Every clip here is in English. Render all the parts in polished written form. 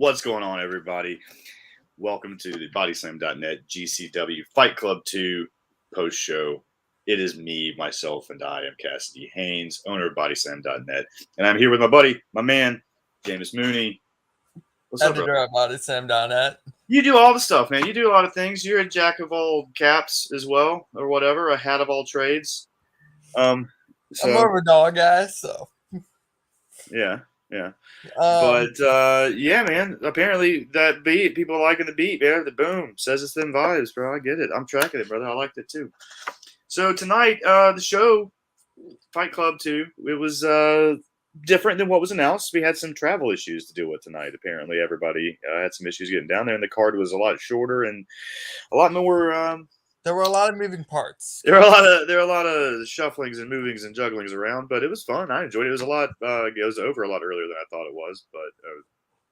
What's going on, everybody? Welcome to the BODYSLAM.net GCW Fight Club 2 post show. It is me, myself, and I am Cassidy, Haynes, owner of BODYSLAM.net. And I'm here with my buddy, my man, Jameus Mooney. What's up, bro? BODYSLAM.net. You do all the stuff, man. You do a lot of things. You're a jack of all caps as well, or whatever, a hat of all trades. I'm more of a dog guy, so. Yeah. Yeah, man. Apparently that beat, people are liking the beat, man. The boom says it's them vibes, bro. I get it. I'm tracking it, brother. I liked it too. So tonight, the show, Fight Club 2, it was different than what was announced. We had some travel issues to deal with tonight. Apparently, everybody had some issues getting down there, and the card was a lot shorter and a lot more. There were a lot of moving parts. There were a lot of shufflings and movings and jugglings around, but it was fun. I enjoyed it. It was a lot. It was over a lot earlier than I thought it was, but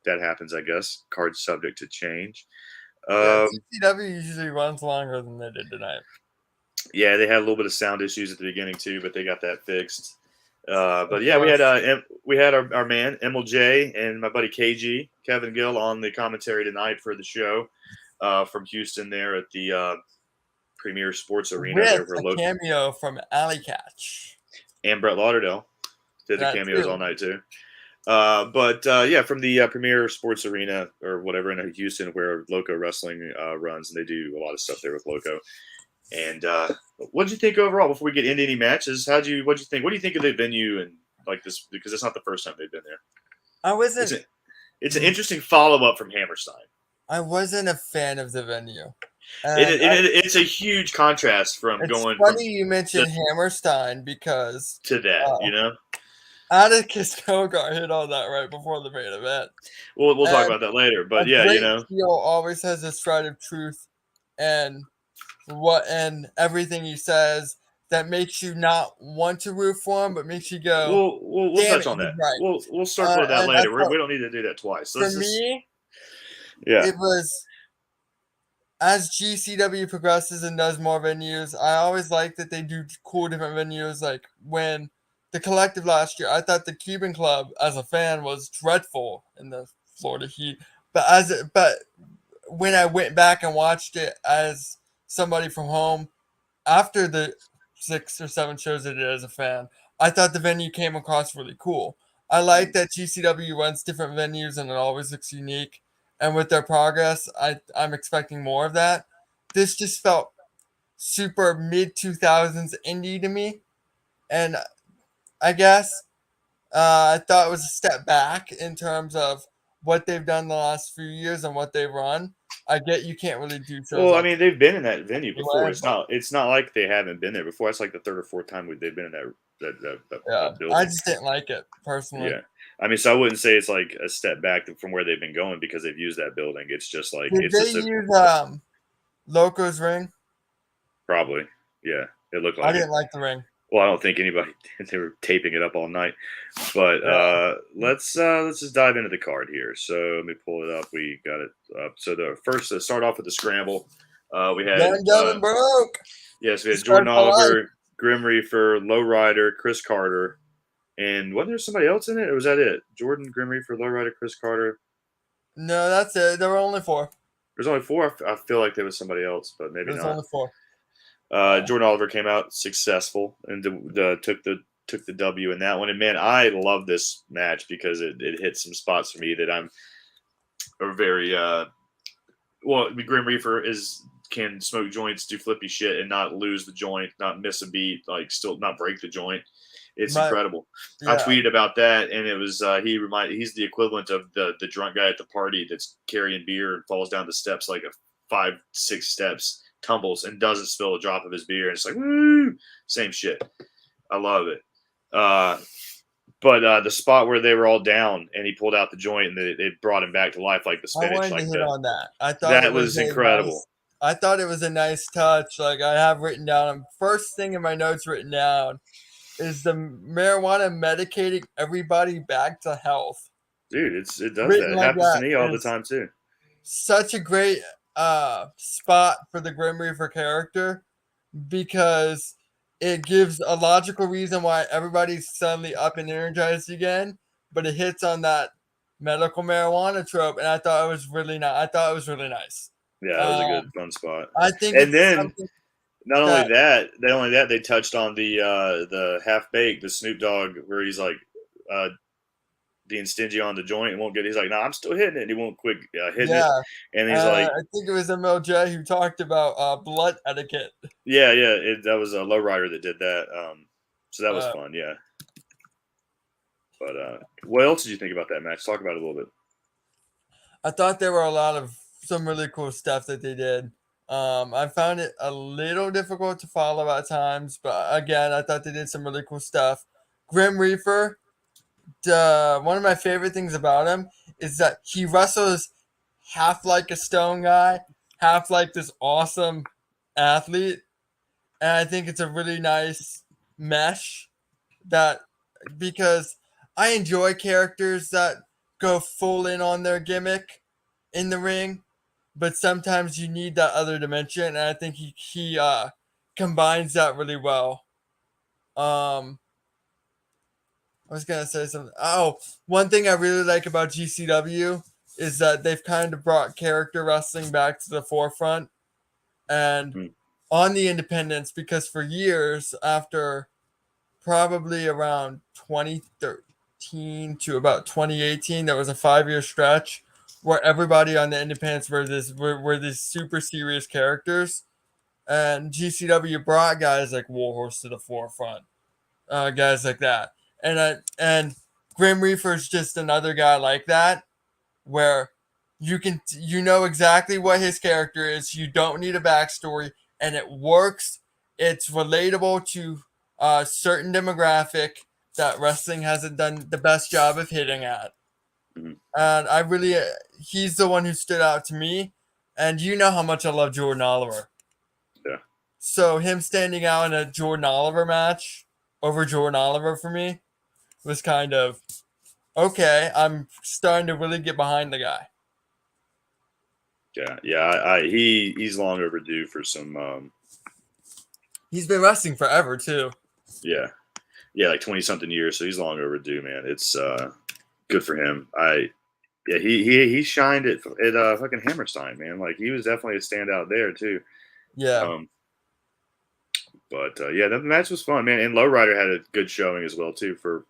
that happens, I guess. Cards subject to change. GCW usually runs longer than they did tonight. Yeah, they had a little bit of sound issues at the beginning too, but they got that fixed. But yeah, we had our man MLJ and my buddy KG Kevin Gill on the commentary tonight for the show from Houston there at the Premier Sports Arena. With a cameo from Alley Catch. And Brett Lauderdale did the cameos all night too. Yeah, from the Premier Sports Arena or whatever in Houston where Loco Wrestling runs, and they do a lot of stuff there with Loco. And what did you think overall before we get into any matches? What do you think? What do you think of the venue and like this? Because it's not the first time they've been there. I wasn't. It's an interesting follow up from Hammerstein. I wasn't a fan of the venue. It's a huge contrast from going. It's funny you mentioned Hammerstein because to that, Atticus Cogar hit on that right before the main event. We'll talk about that later, but yeah, heel always has a stride of truth and everything he says that makes you not want to root for him, but makes you go. We'll touch on that. Right. We'll circle with that later. We don't need to do that twice. So for me, it was. As GCW progresses and does more venues, I always like that they do cool different venues. Like when the Collective last year, I thought the Cuban Club as a fan was dreadful in the Florida heat. But when I went back and watched it as somebody from home, after the 6 or 7 shows I did as a fan, I thought the venue came across really cool. I like that GCW runs different venues and it always looks unique. And with their progress, I'm expecting more of that. This just felt super mid-2000s indie to me. And I guess I thought it was a step back in terms of what they've done the last few years and what they've run. I get you can't really do shows. Well, I mean, they've been in that venue before. It's not like they haven't been there before. It's like the 3rd or 4th time they've been in that building. I just didn't like it, personally. Yeah. I mean, so I wouldn't say it's like a step back from where they've been going because they've used that building. It's just like Did they use Loco's ring? Probably, yeah. It looked like I didn't like the ring. Well, I don't think anybody. They were taping it up all night, but let's just dive into the card here. So let me pull it up. We got it up. So the first start off with the scramble. We had broke. Yes, we had Jordan Oliver, Grim Reaper, Lowrider, Chris Carter. And wasn't there somebody else in it, or was that it? Jordan, Grim Reaper, Lowrider, Chris Carter. No, that's it. There were only 4. There's only 4. I feel like there was somebody else, but maybe not. There's only 4. Jordan Oliver came out successful and took the W in that one. And man, I love this match because it hit some spots for me that I'm a very Grim Reaper can smoke joints, do flippy shit, and not lose the joint, not miss a beat, like still not break the joint. It's incredible. Yeah. I tweeted about that, and it was he's the equivalent of the drunk guy at the party that's carrying beer and falls down the steps like 5-6 steps, tumbles and doesn't spill a drop of his beer, and it's like woo, same shit. I love it. But the spot where they were all down and he pulled out the joint and it brought him back to life, like the spinach. I wanted to hit on that. I thought that was incredible. I thought it was a nice touch. Like I have written down, first thing in my notes written down is the marijuana medicating everybody back to health. Dude, it does that. It happens to me all the time too. Such a great spot for the Grim Reaper character because it gives a logical reason why everybody's suddenly up and energized again, but it hits on that medical marijuana trope, and I thought it was really nice. I thought it was really nice. Yeah, that was a good fun spot. I think And it's then something not only that, they touched on the half baked, the Snoop Dogg, where he's like being stingy on the joint and won't get. He's like, "No, I'm still hitting it." And he won't quit hitting it. Yeah. And he's like, I think it was MLJ who talked about blood etiquette. "Yeah, that was a lowrider that did that." So that was fun, yeah. But what else did you think about that match? Talk about it a little bit. I thought there were a lot of some really cool stuff that they did. I found it a little difficult to follow at times, but again, I thought they did some really cool stuff. Grim Reaper, one of my favorite things about him is that he wrestles half like a stone guy, half like this awesome athlete. And I think it's a really nice mesh that because I enjoy characters that go full in on their gimmick in the ring, but sometimes you need that other dimension, and I think he combines that really well. I was gonna say something. Oh, one thing I really like about GCW is that they've kind of brought character wrestling back to the forefront, and on the independents, because for years after probably around 2013 to about 2018, there was a 5-year stretch where everybody on the independents were these super serious characters, and GCW brought guys like Warhorse to the forefront, guys like that, and Grim Reaper's just another guy like that, where you know exactly what his character is. You don't need a backstory, and it works. It's relatable to a certain demographic that wrestling hasn't done the best job of hitting at. And I really, he's the one who stood out to me. And you know how much I love Jordan Oliver. Yeah. So him standing out in a Jordan Oliver match over Jordan Oliver for me was kind of okay. I'm starting to really get behind the guy. Yeah. He's long overdue for some. He's been wrestling forever too. Yeah, like 20-something years. So he's long overdue, man. It's good for him. He shined at fucking Hammerstein, man. Like he was definitely a standout there too. Yeah. But the match was fun, man. And Lowrider had a good showing as well too for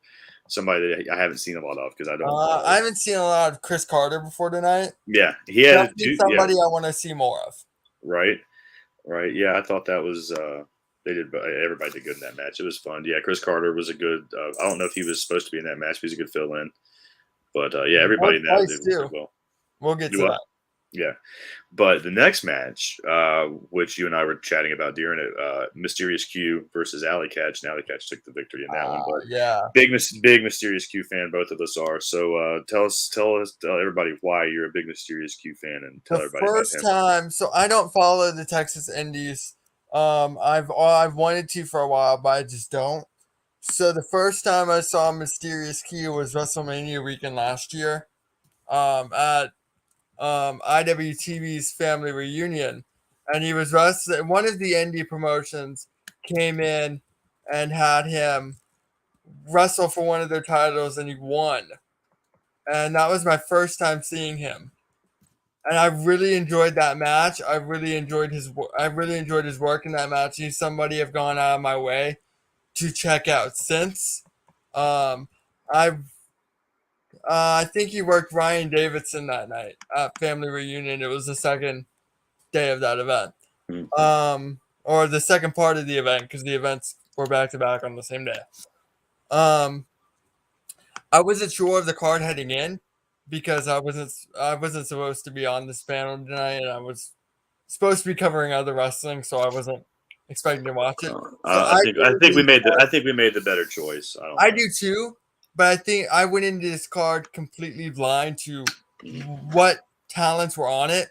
somebody that I haven't seen a lot of because I don't. I haven't seen a lot of Chris Carter before tonight. Yeah, he had somebody I want to see more of. Right. Yeah, I thought that was everybody did good in that match. It was fun. Yeah, Chris Carter was a good. I don't know if he was supposed to be in that match, but he's a good fill-in. But everybody in that did well. We'll get to that. Yeah, but the next match, which you and I were chatting about during it, Mysterious Q versus Alley Catch, and Alley Catch took the victory in that one. But yeah, big Mysterious Q fan, both of us are. So tell everybody why you're a big Mysterious Q fan, and tell everybody about him. First time, so I don't follow the Texas Indies. I've wanted to for a while, but I just don't. So the first time I saw Mysterious Q was WrestleMania weekend last year, at IWTV's family reunion, and he was wrestling. One of the indie promotions came in and had him wrestle for one of their titles, and he won. And that was my first time seeing him, and I really enjoyed that match. I really enjoyed his work in that match. He's somebody I've gone out of my way to check out since. I think he worked Ryan Davidson that night at family reunion. It was the second day of that event, or the second part of the event, because the events were back to back on the same day. I wasn't sure of the card heading in because I wasn't supposed to be on this panel tonight, and I was supposed to be covering other wrestling, so I wasn't expecting to watch it. I think we made the better choice. I do too. But I think I went into this card completely blind to what talents were on it.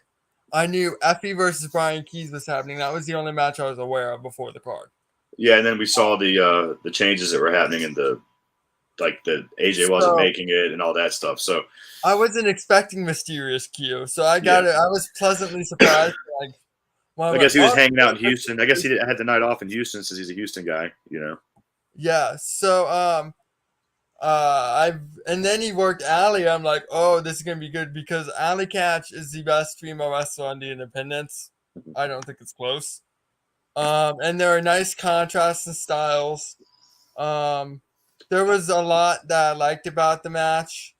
I knew Effie versus Brian Keys was happening. That was the only match I was aware of before the card. Yeah, and then we saw the changes that were happening in the AJ wasn't making it and all that stuff. So I wasn't expecting Mysterious Q. So I was pleasantly surprised. I guess he was hanging out in Houston. I guess he had the night off in Houston since he's a Houston guy, you know. Yeah. So And then he worked Allie. I'm like, oh, this is gonna be good because Allie Catch is the best female wrestler on the independents. I don't think it's close. And there are nice contrasts and styles. There was a lot that I liked about the match.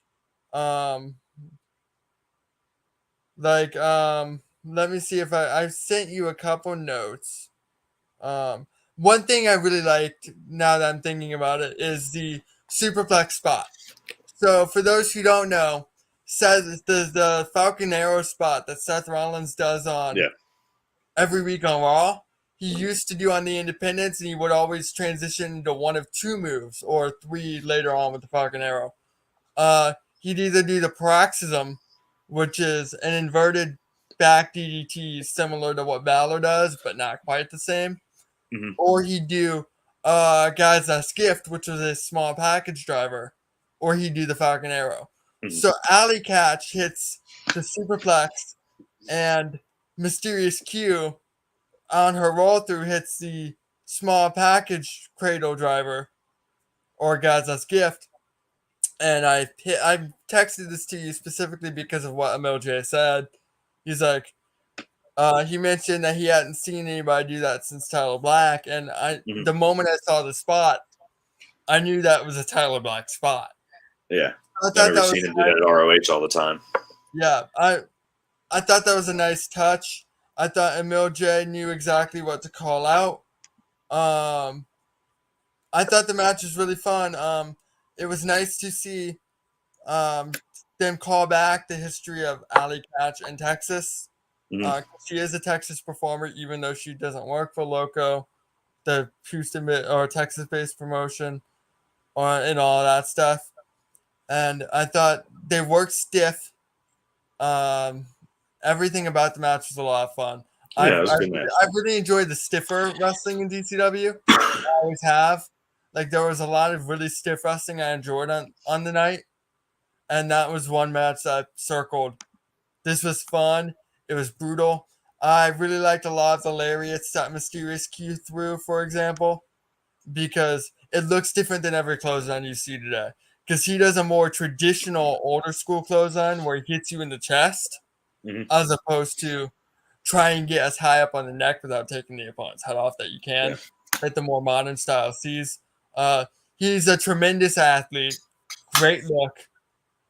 Let me see if I sent you a couple notes. One thing I really liked now that I'm thinking about it is the superplex spot. So for those who don't know, the Falcon Arrow spot that Seth Rollins does on every week on Raw, he used to do on the Independents, and he would always transition into one of two moves or three later on with the Falcon Arrow. He'd either do the paroxysm, which is an inverted back DDT similar to what Balor does, but not quite the same. Mm-hmm. Or he'd do Guys That's Gift, which was a small package driver. Or he'd do the Falcon Arrow. Mm-hmm. So Alley Catch hits the superplex, and Mysterious Q on her roll through hits the small package cradle driver, or Guys That's Gift. And I texted this to you specifically because of what MLJ said. He's like, he mentioned that he hadn't seen anybody do that since Tyler Black, and the moment I saw the spot, I knew that was a Tyler Black spot. Yeah, I've never seen him do that at ROH all the time. Yeah, I thought that was a nice touch. I thought MLJ knew exactly what to call out. I thought the match was really fun. It was nice to see them call back the history of Alley Catch in Texas. Mm-hmm. She is a Texas performer, even though she doesn't work for Loco, the Houston or Texas-based promotion, and all that stuff. And I thought they worked stiff. Everything about the match was a lot of fun. Yeah, it was a good match. I really enjoyed the stiffer wrestling in GCW. I always have. Like, there was a lot of really stiff wrestling I enjoyed on the night. And that was one match that I circled. This was fun. It was brutal. I really liked a lot of the lariats that Mysterious Q threw, for example, because it looks different than every clothesline you see today. Because he does a more traditional older school clothesline where he hits you in the chest, as opposed to try and get as high up on the neck without taking the opponent's head off that you can. Like the more modern style sees. He's a tremendous athlete. Great look.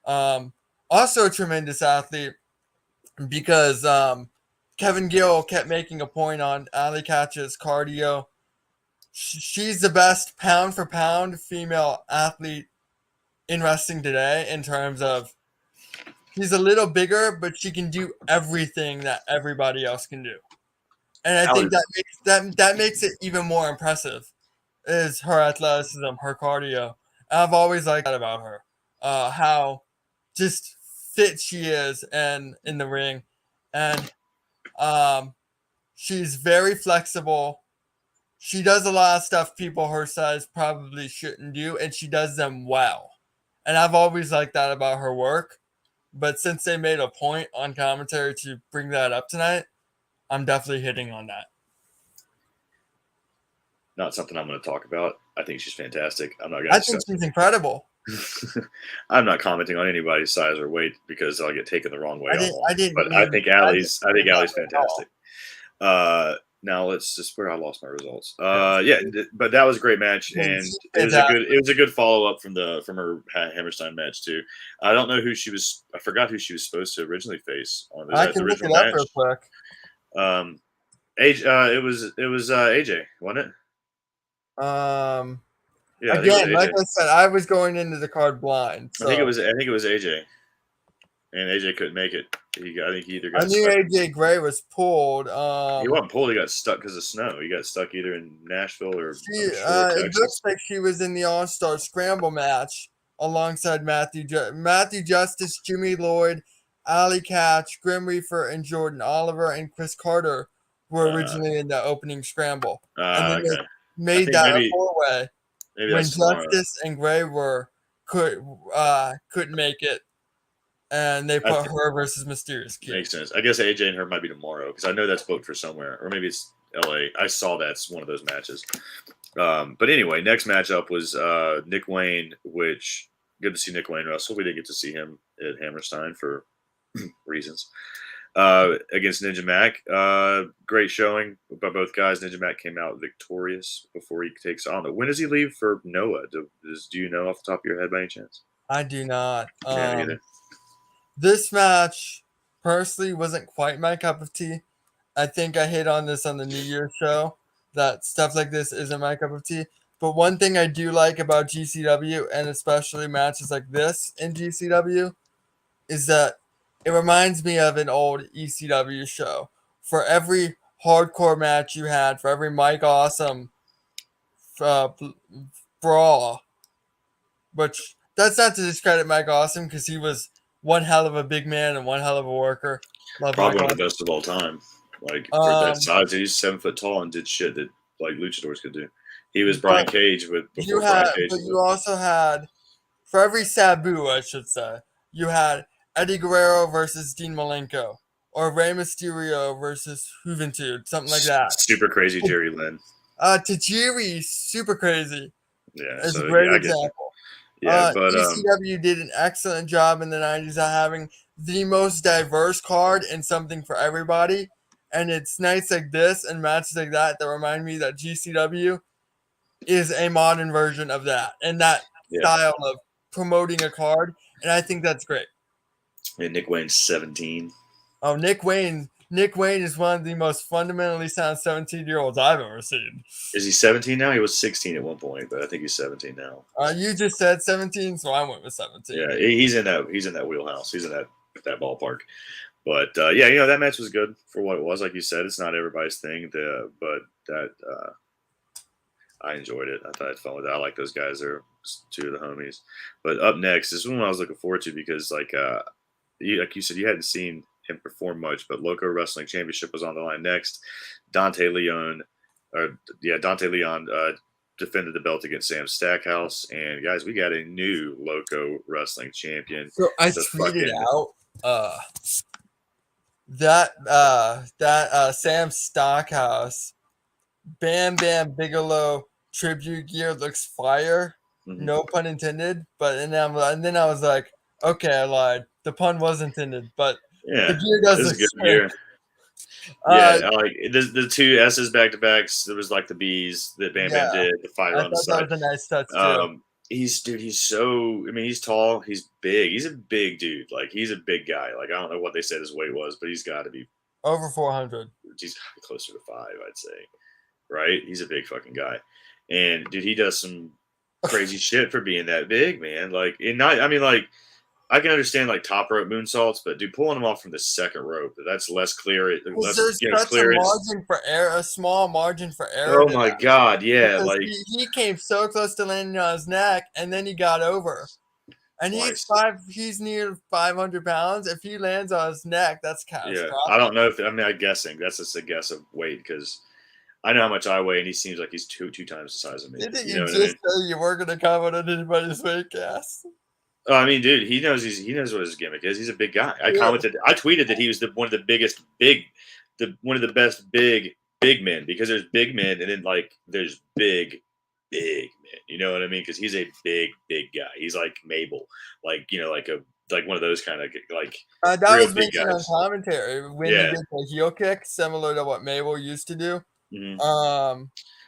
Also a tremendous athlete because Kevin Gill kept making a point on Alley Catch's cardio. She's the best pound for pound female athlete in wrestling today in terms of she's a little bigger, but she can do everything that everybody else can do. And I think that makes it even more impressive is her athleticism, her cardio. And I've always liked that about her. How just fit she is and in the ring. And she's very flexible. She does a lot of stuff people her size probably shouldn't do, and she does them well. And I've always liked that about her work. But since they made a point on commentary to bring that up tonight, I'm definitely hitting on that. Not something I'm going to talk about. I think she's fantastic. I think she's incredible. I'm not commenting on anybody's size or weight because I'll get taken the wrong way. I think Allie's fantastic. Now let's just where I lost my results. But that was a great match, and it was a good follow up from her Hammerstein match too. I don't know who she was. I forgot who she was supposed to originally face on I can look it up real quick. It was AJ, wasn't it? Again, like I said, I was going into the card blind. So. I think it was AJ, and AJ couldn't make it. I think he either got. I knew stuck. AJ Gray was pulled. He wasn't pulled. He got stuck because of snow. He got stuck either in Nashville or. It looks like she was in the All-Star Scramble match alongside Matthew Justice, Jimmy Lloyd, Alley Catch, Grim Reaper, and Jordan Oliver and Chris Carter were originally in the opening Scramble. And then they made that a four-way when Justice and Gray couldn't make it. And they put her versus Mysterious Q. Makes sense. I guess AJ and her might be tomorrow because I know that's booked for somewhere, or maybe it's LA. I saw that's one of those matches. But anyway, next matchup was Nick Wayne, which good to see Nick Wayne wrestle. We didn't get to see him at Hammerstein for reasons. Against Ninja Mac. Great showing by both guys. Ninja Mac came out victorious before he takes on. When does he leave for Noah? Do you know off the top of your head by any chance? I do not. Yeah, me either. This match personally wasn't quite my cup of tea. I think I hit on this on the New Year's show that stuff like this isn't my cup of tea. But one thing I do like about GCW, and especially matches like this in GCW, is that it reminds me of an old ECW show. For every hardcore match you had, for every Mike Awesome brawl, which that's not to discredit Mike Awesome because he was one hell of a big man and one hell of a worker. Probably one of the best of all time. Like for that size, he's 7 foot tall and did shit that like luchadors could do. He was Brian Cage but you also had, for every Sabu, I should say, you had Eddie Guerrero versus Dean Malenko, or Rey Mysterio versus Juventud, something like that. Super crazy Jerry Lynn. Tajiri, super crazy. Yeah, is a great example. Yeah, but ECW did an excellent job in the 90s of having the most diverse card and something for everybody. And it's nights like this and matches like that that remind me that GCW is a modern version of that and that style of promoting a card. And I think that's great. And Nick Wayne's 17. Oh, Nick Wayne is one of the most fundamentally sound 17-year-olds I've ever seen. Is he 17 now? He was 16 at one point, but I think he's 17 now. You just said 17, so I went with 17. Yeah, he's in that wheelhouse. He's in that ballpark. But yeah, that match was good for what it was. Like you said, it's not everybody's thing, but that I enjoyed it. I thought I had fun with it. I like those guys. They're two of the homies. But up next, this is one I was looking forward to because like you said, you hadn't seen him perform much, but Loco Wrestling Championship was on the line next. Dante Leon defended the belt against Sam Stackhouse, and guys, we got a new Loco Wrestling champion. So I tweeted out that Sam Stackhouse Bam Bam Bigelow tribute gear looks fire. Mm-hmm. No pun intended. But and then I was like, okay, I lied. The pun was intended, but yeah, the gear does look good gear. Yeah, like the two S's back to backs. There was like the B's that Bam Bam did. The fire on the side. That was a nice touch too. He's so. I mean, he's tall. He's big. He's a big dude. Like he's a big guy. Like I don't know what they said his weight was, but he's got to be over 400. He's closer to 5, I'd say. Right? He's a big fucking guy, and dude, he does some crazy shit for being that big, man. Like, I can understand like top rope moonsaults, but dude, pulling them off from the second rope, that's less clear. There's such a margin for error, a small margin for error. Oh my god, yeah, because like he came so close to landing on his neck, and then he got over. And he's near 500 pounds. If he lands on his neck, that's catastrophic. Yeah, I don't know I'm guessing. That's just a guess of weight because I know how much I weigh, and he seems like he's two times the size of me. Didn't you just say you weren't going to comment on anybody's weight, Cass? Oh, I mean, dude, he knows what his gimmick is. He's a big guy. I tweeted that he was one of the best big men because there's big men and then like there's big men. You know what I mean? Because he's a big guy. He's like Mabel, like like one of those kind of like. That was mentioned on commentary when he did the heel kick, similar to what Mabel used to do. Mm-hmm.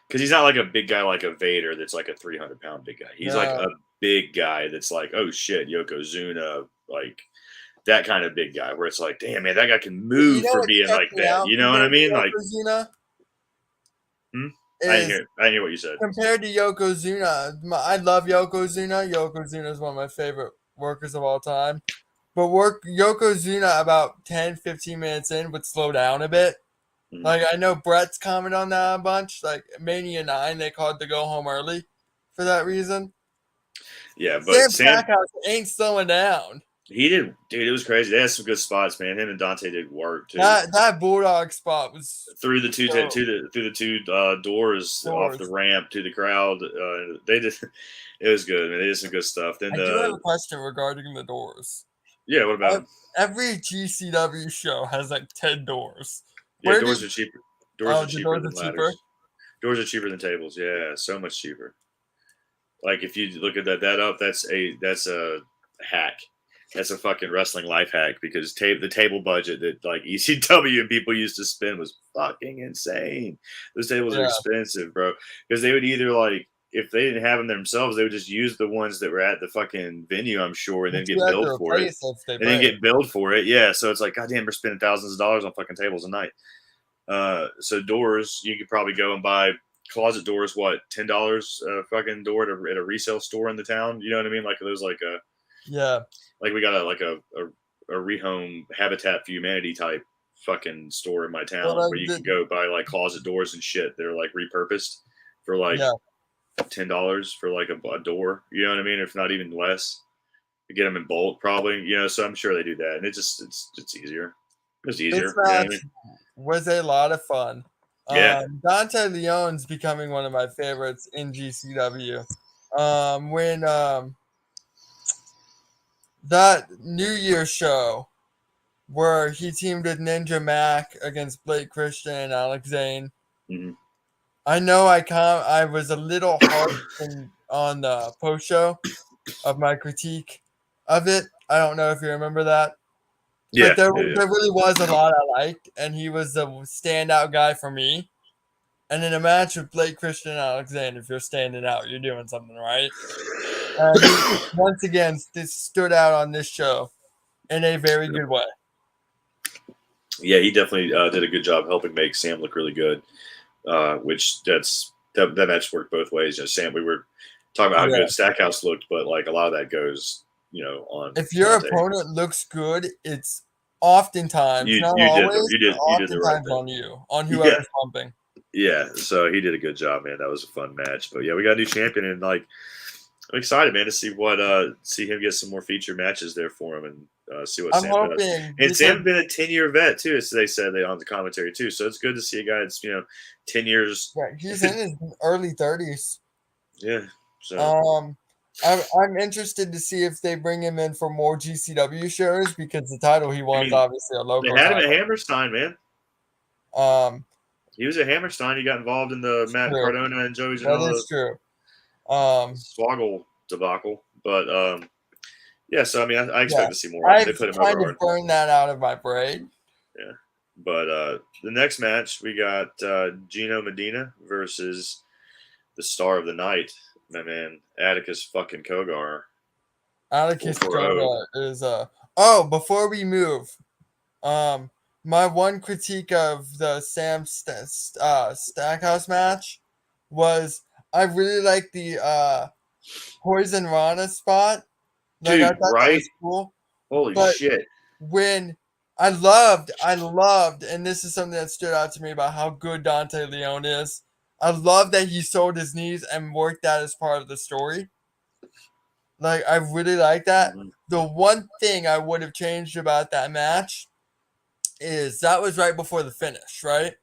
Because he's not like a big guy like a Vader that's like a 300-pound big guy. He's like a big guy that's like, oh shit, Yokozuna, like that kind of big guy where it's like, damn man, that guy can move for being like that. You know what I mean? Like, I didn't hear what you said. Compared to Yokozuna, I love Yokozuna. Yokozuna is one of my favorite workers of all time. But Yokozuna about 10, 15 minutes in would slow down a bit. Mm-hmm. Like I know Brett's commented on that a bunch. Like Mania 9, they called to go home early for that reason. Yeah, but Sam Stackhouse ain't slowing down. He did, dude. It was crazy. They had some good spots, man. Him and Dante did work too. That bulldog spot was through the two doors off the ramp to the crowd. They did. It was good, man. They did some good stuff. Then I do have a question regarding the doors. Yeah, what about every GCW show has like 10 doors. Yeah, doors are cheaper. Doors are cheaper than ladders. Doors are cheaper than tables. Yeah, so much cheaper. Like if you look at that's a hack. That's a fucking wrestling life hack because the table budget that like ECW and people used to spend was fucking insane. Those tables are Yeah. expensive, bro. Because they would either like if they didn't have them themselves, they would just use the ones that were at the fucking venue, I'm sure, and then get billed for it. And then get billed for it. Yeah. So it's like, goddamn, we're spending thousands of dollars on fucking tables a night. So doors, you could probably go and buy closet doors. What, $10 a fucking door at a resale store in the town? You know what I mean? Like there's like a like we got a rehome Habitat for Humanity type fucking store in my town where you can go buy like closet doors and shit that are like repurposed for like $10 for like a door. You know what I mean? If not even less, to get them in bulk, probably. You know, so I'm sure they do that, and it's easier. It's easier. This match was a lot of fun. Yeah. Dante Leon's becoming one of my favorites in GCW. When that New Year show where he teamed with Ninja Mac against Blake Christian and Alex Zane. Mm-hmm. I know I was a little hard on the post show of my critique of it. I don't know if you remember that. Yeah, but there really was a lot I liked, and he was the standout guy for me. And in a match with Blake Christian and Alex Zane, if you're standing out, you're doing something right. And he, once again, stood out on this show in a very good way. Yeah, he definitely did a good job helping make Sam look really good. Which that match worked both ways. You know, Sam, we were talking about how good Stackhouse looked, but like a lot of that goes, you know, on. If your opponent looks good, it's oftentimes you did the right thing. On whoever's pumping. Yeah, so he did a good job, man. That was a fun match. But yeah, we got a new champion, and like I'm excited, man, to see him get some more feature matches there for him and see what Sam does. And Sam's been a 10-year vet too, as they said on the commentary too. So it's good to see a guy that's 10 years. Yeah, he's in his early 30s. Yeah. So I'm interested to see if they bring him in for more GCW shows because the title he won is obviously a local. They had him at Hammerstein, man. He was at Hammerstein. He got involved in the Matt Cardona and Joey Janela. That is true. Swoggle debacle, but yeah. So I mean, I expect to see more. They put him kind of burned that out of my brain. Yeah, but the next match we got Gino Medina versus the star of the night, my man Atticus fucking Kogar. Atticus Kogar is before we move, my one critique of the Sam Stackhouse match was I really like the Poison Rana spot. Like, dude, I thought that was cool. Holy shit. When I loved, and this is something that stood out to me about how good Dante Leon is. I love that he sold his knees and worked that as part of the story. Like, I really like that. Mm-hmm. The one thing I would have changed about that match is that was right before the finish, right?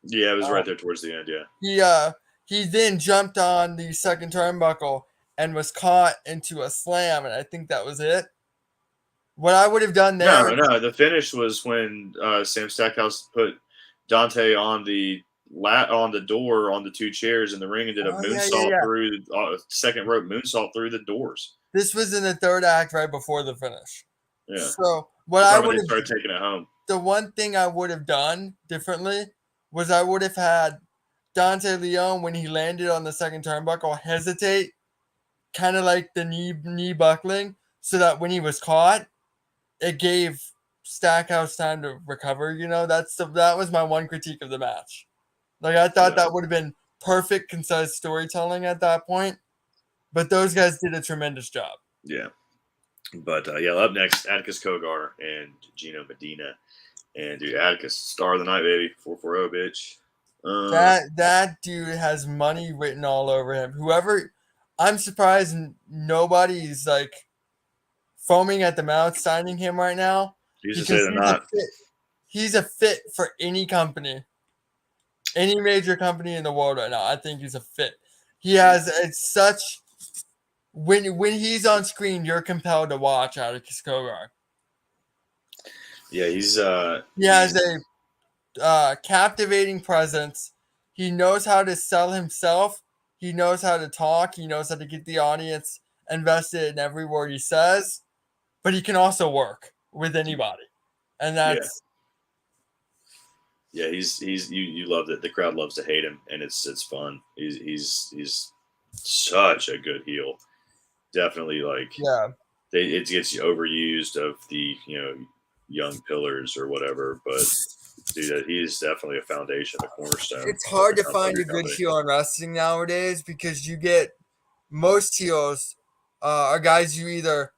Yeah, it was right there towards the end, yeah. He then jumped on the second turnbuckle and was caught into a slam, and I think that was it. What I would have done there... No, the finish was when Sam Stackhouse put Dante on the door on the two chairs in the ring and did a moonsault through second rope moonsault through the doors. This was in the third act right before the finish. Yeah. So what I would have started taking it home. The one thing I would have done differently was I would have had Dante Leon, when he landed on the second turnbuckle, hesitate, kind of like the knee buckling, so that when he was caught, it gave Stackhouse time to recover. You know, that was my one critique of the match. Like, I thought that would have been perfect, concise storytelling at that point, but those guys did a tremendous job. Yeah. But up next, Atticus Kogar and Gino Medina. And dude, Atticus, star of the night, baby. 440, bitch. That dude has money written all over him. I'm surprised nobody's like foaming at the mouth signing him right now. He's a fit for any company, any major company in the world right now. I think he's a fit. He has when he's on screen, you're compelled to watch Atticus Kogar. Yeah, he has a captivating presence. He knows how to sell himself. He knows how to talk. He knows how to get the audience invested in every word he says. But he can also work with anybody, and that's he's you love it. The crowd loves to hate him, and it's fun. He's such a good heel. Definitely, like it gets overused of the young pillars or whatever, but dude, he's definitely a foundation, a cornerstone. It's hard to find a good heel in wrestling nowadays because you get most heels are guys you either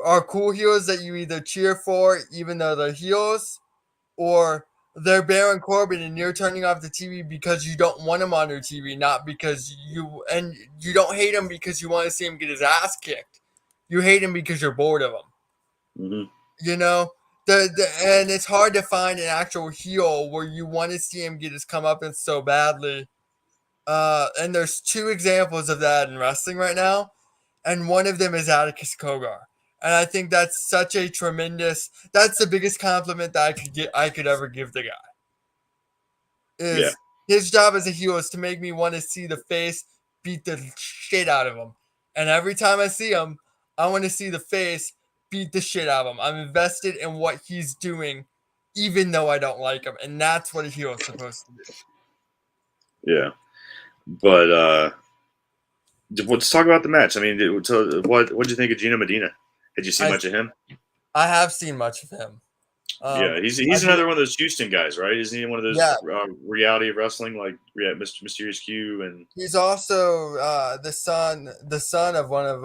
are cool heels that you either cheer for even though they're heels, or they're Baron Corbin and you're turning off the TV because you don't want him on your TV, not because you don't hate him because you want to see him get his ass kicked. You hate him because you're bored of him. Mm-hmm. You know, and it's hard to find an actual heel where you want to see him get his comeuppance so badly. And there's 2 examples of that in wrestling right now, and one of them is Atticus Cogar. And I think that's such a tremendous. That's the biggest compliment that I could ever give the guy. His job as a heel is to make me want to see the face beat the shit out of him, and every time I see him, I want to see the face beat the shit out of him. I'm invested in what he's doing, even though I don't like him, and that's what a heel is supposed to do. Yeah, but let's talk about the match. I mean, what did you think of Gino Medina? Did you see much of him? I have seen much of him. He's another one of those Houston guys, right? Isn't he one of those reality of wrestling, like Mysterious Q? And he's also the son of one of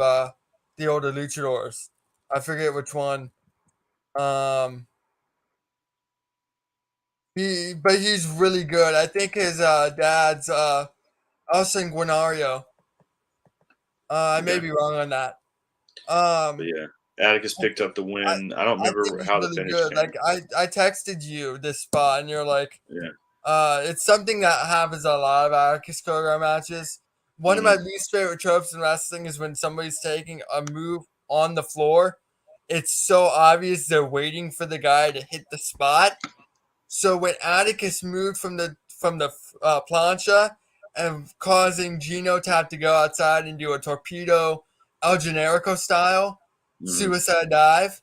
the older luchadors. I forget which one. But he's really good. I think his dad's El Sanguinario. I may be wrong on that. But yeah, Atticus picked up the win. I don't remember how the finish came. Like I texted you this spot, and you're like, it's something that happens a lot of Atticus Cogar matches. One of my least favorite tropes in wrestling is when somebody's taking a move on the floor. It's so obvious they're waiting for the guy to hit the spot. So when Atticus moved from the plancha and causing Gino to have to go outside and do a torpedo El Generico style suicide dive,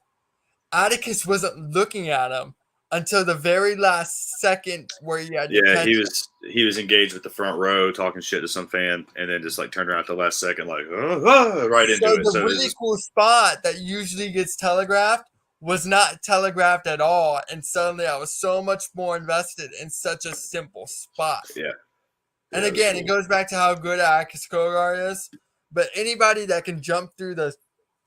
Atticus wasn't looking at him until the very last second where he had he was engaged with the front row talking shit to some fan and then just like turned around at the last second like right into it. So the really cool spot that usually gets telegraphed was not telegraphed at all, and suddenly I was so much more invested in such a simple spot. And again, it goes back to how good Atticus Cogar is, but anybody that can jump through the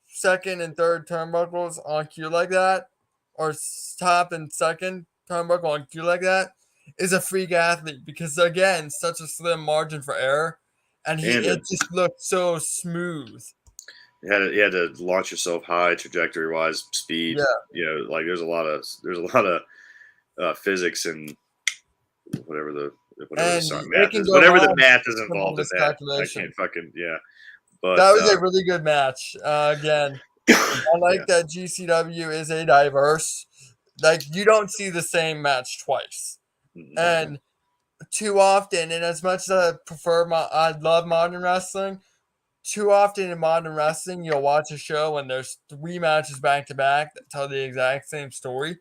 second and third turnbuckles on cue like that, or top and second turnbuckle on cue like that, is a freak athlete because, again, such a slim margin for error, and it just looked so smooth. You had to launch yourself high, trajectory wise, speed. Like there's a lot of physics and whatever the math is involved in that. I can't fucking But that was a really good match. Again, I like that GCW is a diverse. Like you don't see the same match twice, and too often. And as much as I love modern wrestling. Too often in modern wrestling, you'll watch a show and there's 3 matches back to back that tell the exact same story.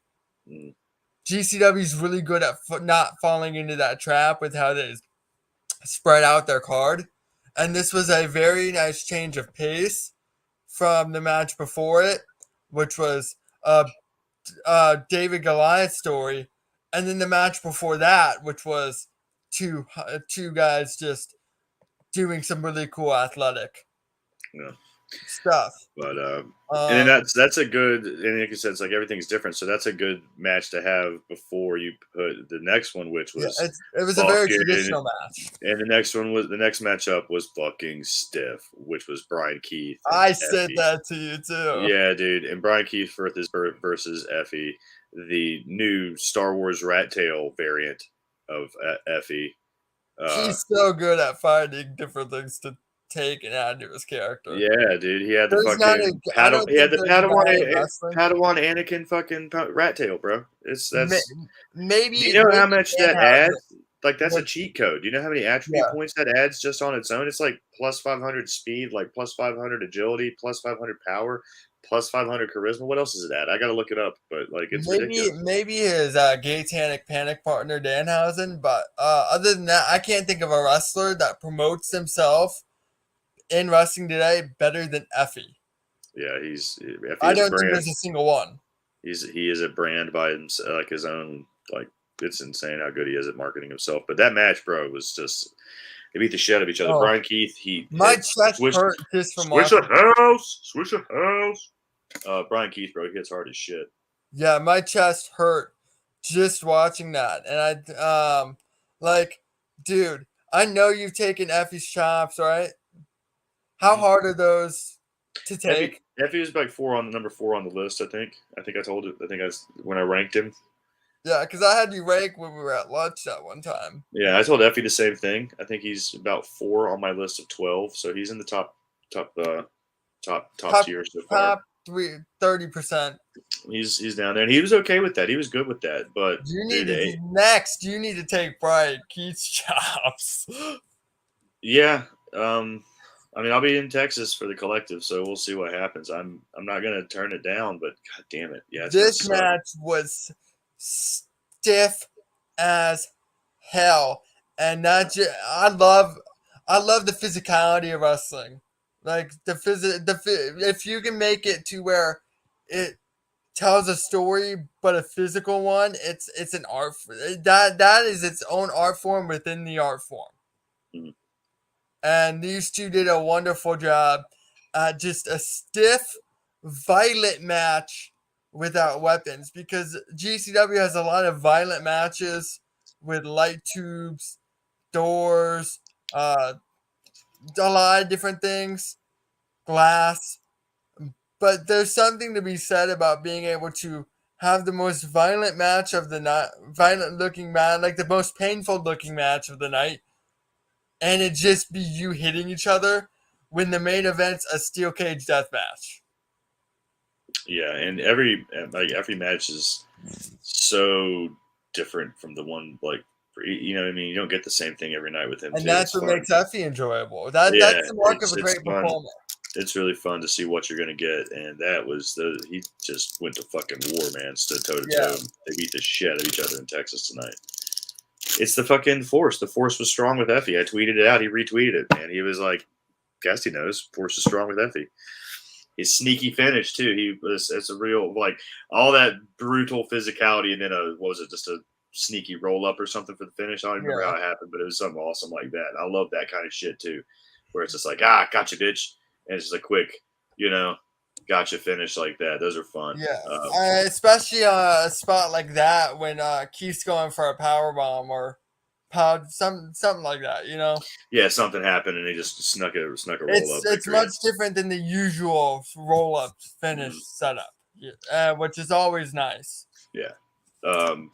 GCW is really good at not falling into that trap with how they spread out their card. And this was a very nice change of pace from the match before it, which was David Goliath story. And then the match before that, which was two guys just doing some really cool athletic stuff. But and then that's a good, and like you said, it's like everything's different. So that's a good match to have before you put the next one, which was it was a very traditional match. And the next matchup was fucking stiff, which was Brian Keith. I said that to you too. Yeah, dude. And Brian Keith versus Effie, the new Star Wars Rat Tail variant of Effie. He's so good at finding different things to take and add to his character. Yeah, dude. He had the Padawan Anakin fucking rat tail, bro. That's maybe. Do you know how much that adds? like that's a cheat code. Do you know how many attribute points that adds just on its own? It's like plus 500 speed, like plus 500 agility, plus 500 power, plus 500 charisma. What else is it at? I gotta look it up, but like it's ridiculous. Maybe his Gatanic Panic partner Danhausen, but other than that, I can't think of a wrestler that promotes himself in wrestling today better than Effie. Yeah, I don't think there's a single one. He is a brand by himself, like his own. Like it's insane how good he is at marketing himself. But that match, bro, was just they beat the shit out of each other. Brian Keith, my chest hurt just from switch the house. Brian Keith, bro, he hits hard as shit. Yeah, my chest hurt just watching that, and I like, dude, I know you've taken Effie's chops, right? How hard are those to take? Effie was like number 4 on the list. I think I told it. I think when I ranked him. Yeah, because I had you rank when we were at lunch that one time. Yeah, I told Effie the same thing. I think he's about 4 on my list of 12, so he's in the top tier so far. Top 30%. He's down there, and he was okay with that. He was good with that. But you need to take Brian Keith's chops. Yeah, I mean, I'll be in Texas for the collective, so we'll see what happens. I'm not gonna turn it down, but god damn it, yeah. This match was stiff as hell, and I love the physicality of wrestling. Like if you can make it to where it tells a story, but a physical one, it's an art. That is its own art form within the art form. Mm-hmm. And these two did a wonderful job. Just a stiff, violent match without weapons, because GCW has a lot of violent matches with light tubes, doors, a lot of different things, glass. But there's something to be said about being able to have the most violent match of the night, violent looking match, like the most painful looking match of the night, and it just be you hitting each other when the main event's a steel cage death match. Yeah, and every match is so different from the one, like, you know what I mean? You don't get the same thing every night with him. And that's what makes Effie enjoyable. That's the mark of a great performer. It's really fun to see what you're going to get, and that was he just went to fucking war, man. Stood toe to toe. They beat the shit out of each other in Texas tonight. It's the fucking Force. The Force was strong with Effie. I tweeted it out. He retweeted it, man. He was like, Cassidy knows Force is strong with Effie. His sneaky finish too. It's a real, like, all that brutal physicality, and then just a sneaky roll up or something for the finish. I don't remember how it happened, but it was something awesome like that. I love that kind of shit too, where it's just like, gotcha, bitch, and it's just a quick, gotcha finish like that. Those are fun. Yeah, especially a spot like that when Keith's going for a power bomb or something like that, Yeah, something happened and he just snuck a roll up. It's much different than the usual roll up finish setup, which is always nice. Yeah. I'm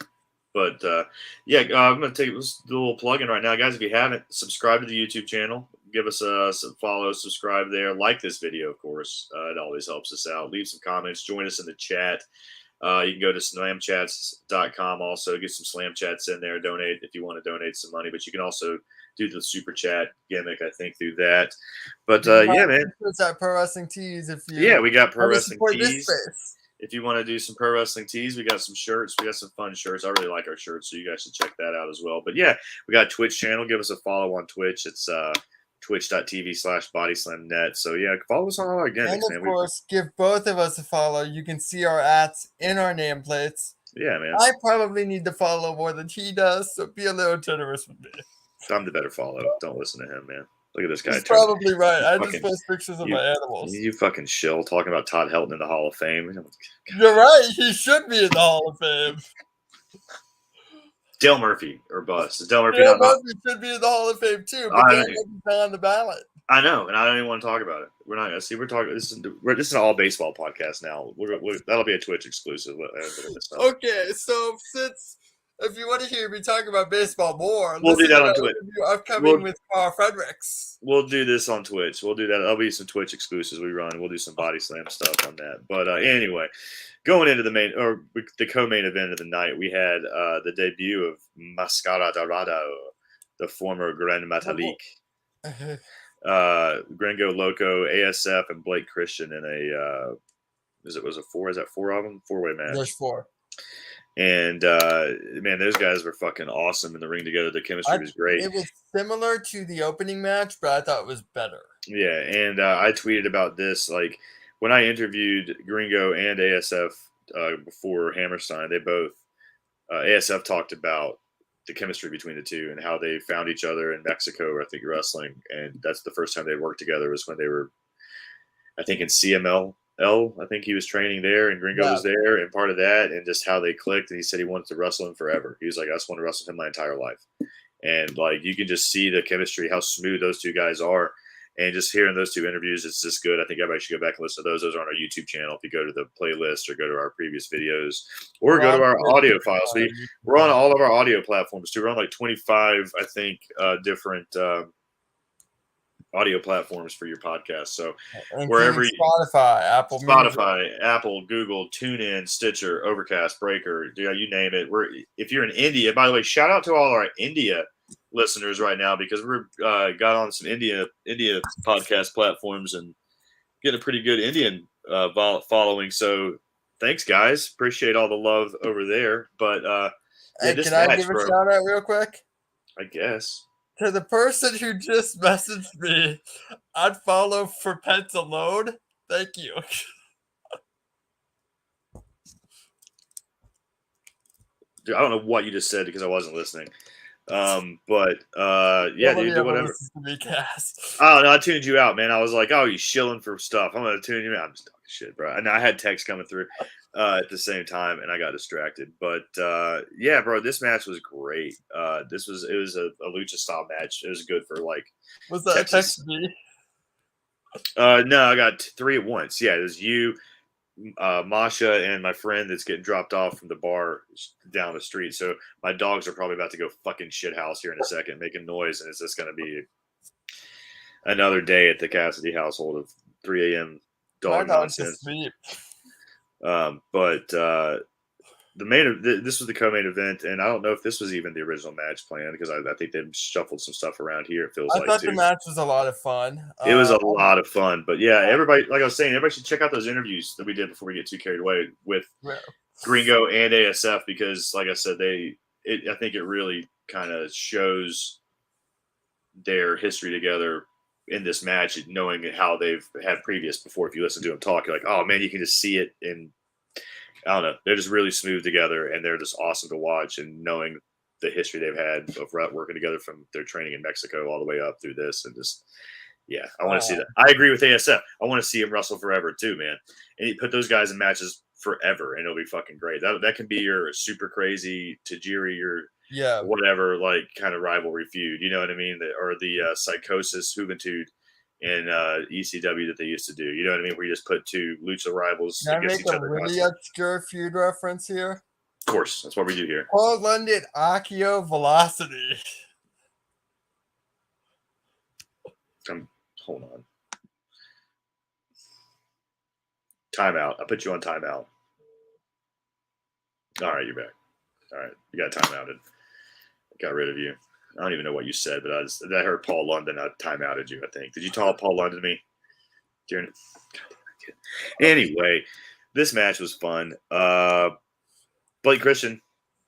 going to take this little plug-in right now. Guys, if you haven't, subscribe to the YouTube channel. Give us some follow, subscribe there. Like this video, of course. It always helps us out. Leave some comments. Join us in the chat. You can go to slamchats.com also. Get some slam chats in there. Donate if you want to donate some money. But you can also do the super chat gimmick, I think, through that. But, man. It's at Pro Wrestling Tees. We got Pro Wrestling Tees. If you want to do some Pro Wrestling Tees, we got some shirts. We got some fun shirts. I really like our shirts, so you guys should check that out as well. But, yeah, we got a Twitch channel. Give us a follow on Twitch. It's twitch.tv/BODYSLAMnet. So, yeah, follow us on all our gimmicks, and, of course, give both of us a follow. You can see our ats in our nameplates. Yeah, man. I probably need to follow more than he does, so be a little generous with me. I'm the better follow. Don't listen to him, man. Look at this guy. He's probably right. I just post pictures of my animals. You fucking shill talking about Todd Helton in the Hall of Fame. You're right. He should be in the Hall of Fame. Dale Murphy or bust. Dale Murphy should be in the Hall of Fame too, but Dale Murphy's not on the ballot. I know, and I don't even want to talk about it. We're not going to see. We're talking. This is an all baseball podcast now. That'll be a Twitch exclusive. Okay, so since If you want to hear me talk about baseball more, we'll do listen that to on the Twitch. interview upcoming with Carl Fredericks. We'll do this on Twitch. We'll do that. There'll be some Twitch exclusives we run. We'll do some body slam stuff on that. But anyway, going into the co-main event of the night, we had the debut of Mascara Dorado, the former Gran Metalik. Gringo Loco, ASF, and Blake Christian in a is that four of them? Four-way match. There's 4. And man, those guys were fucking awesome in the ring together. The chemistry was great. It was similar to the opening match, but I thought it was better. Yeah, and I tweeted about this like when I interviewed Gringo and ASF before Hammerstein. They both ASF talked about the chemistry between the two and how they found each other in Mexico, I think, wrestling, and that's the first time they worked together was when they were, I think, in CMLL. I think he was training there, and Gringo was there, and part of that, and just how they clicked. And he said he wanted to wrestle him forever. He was like, I just want to wrestle him my entire life. And like you can just see the chemistry, how smooth those two guys are. And just hearing those two interviews, it's just good. I think everybody should go back and listen to those. Those are on our YouTube channel. If you go to the playlist or go to our previous videos or go to our audio files. We're on all of our audio platforms too. We're on like 25, I think, different audio platforms for your podcast. So wherever Spotify, Apple, Google, TuneIn, Stitcher, Overcast, Breaker, you name it. If you're in India, by the way, shout out to all our India listeners right now because we're got on some India podcast platforms and getting a pretty good Indian following. So thanks, guys. Appreciate all the love over there. But hey, can I give a shout out real quick? I guess. To the person who just messaged me, I'd follow for pets alone. Thank you. Dude, I don't know what you just said because I wasn't listening. But yeah, dude, do whatever. Oh no, I tuned you out, man. I was like, oh, you shilling for stuff. I'm gonna tune you out. I'm just talking shit, bro. And I had text coming through at the same time, and I got distracted. But yeah, bro, this match was great. It was a lucha style match. It was good for like. Was that Texas. A text me? No, I got 3 at once. Yeah, it was you, Masha, and my friend that's getting dropped off from the bar down the street. So my dogs are probably about to go fucking shithouse here in a second, making noise, and it's just going to be another day at the Cassidy household of 3 a.m. dog nonsense. But this was the co-main event, and I don't know if this was even the original match plan because I think they shuffled some stuff around here. It feels like I thought the match was a lot of fun. It was a lot of fun, but yeah, everybody, like I was saying, everybody should check out those interviews that we did before we get too carried away with Gringo and ASF because, like I said, I think it really kind of shows their history together in this match, knowing how they've had previous before. If you listen to them talk, you're like, oh man, you can just see it in. I don't know. They're just really smooth together, and they're just awesome to watch. And knowing the history they've had of working together from their training in Mexico all the way up through this, and just I want to see that. I agree with ASF. I want to see him wrestle forever too, man. And you put those guys in matches forever, and it'll be fucking great. That can be your super crazy Tajiri, your whatever like kind of rivalry feud. You know what I mean? Or the Psychosis Juventud in ECW that they used to do. You know what I mean? Where you just put 2 lucha rivals against each other. Can I make a really obscure feud reference here? Of course. That's what we do here. Paul London, Akio Velocity. Hold on. Timeout. I put you on timeout. All right, you're back. All right. You got timeouted. Got rid of you. I don't even know what you said, but I heard Paul London. I timeouted you, I think. Did you call Paul London to me? Anyway, this match was fun. Blake Christian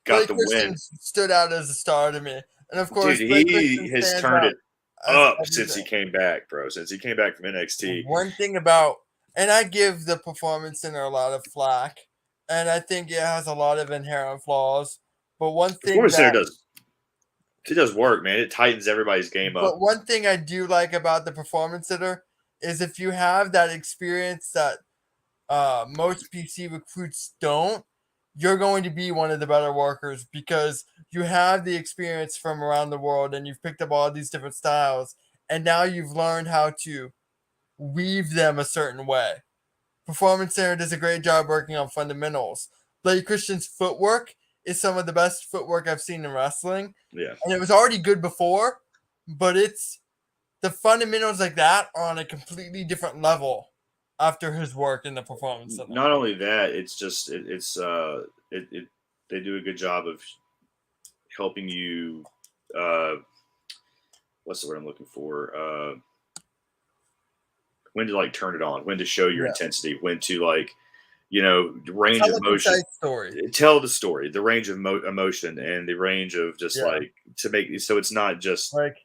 got the win. Stood out as a star to me. And of course, dude, he has turned it up since he came back, bro. Since he came back from NXT. One thing about, and I give the Performance Center a lot of flack, and I think it has a lot of inherent flaws. But one thing Performance Center does work, man. It tightens everybody's game up. But one thing I do like about the Performance Center is if you have that experience that most PC recruits don't, you're going to be one of the better workers because you have the experience from around the world and you've picked up all these different styles, and now you've learned how to weave them a certain way. Performance Center does a great job working on fundamentals. Blake Christian's footwork is some of the best footwork I've seen in wrestling. Yeah. And it was already good before, but it's the fundamentals like that are on a completely different level after his work in the performance center. Not only that, it's just they do a good job of helping you. What's the word I'm looking for? When to like turn it on, when to show your intensity, when to like, range of motion. Tell the story, the range of emotion, and the range of just like to make so it's not just like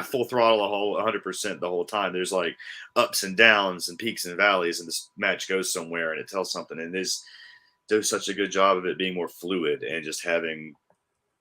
full throttle 100% the whole time. There's like ups and downs and peaks and valleys, and this match goes somewhere and it tells something. And this does such a good job of it being more fluid and just having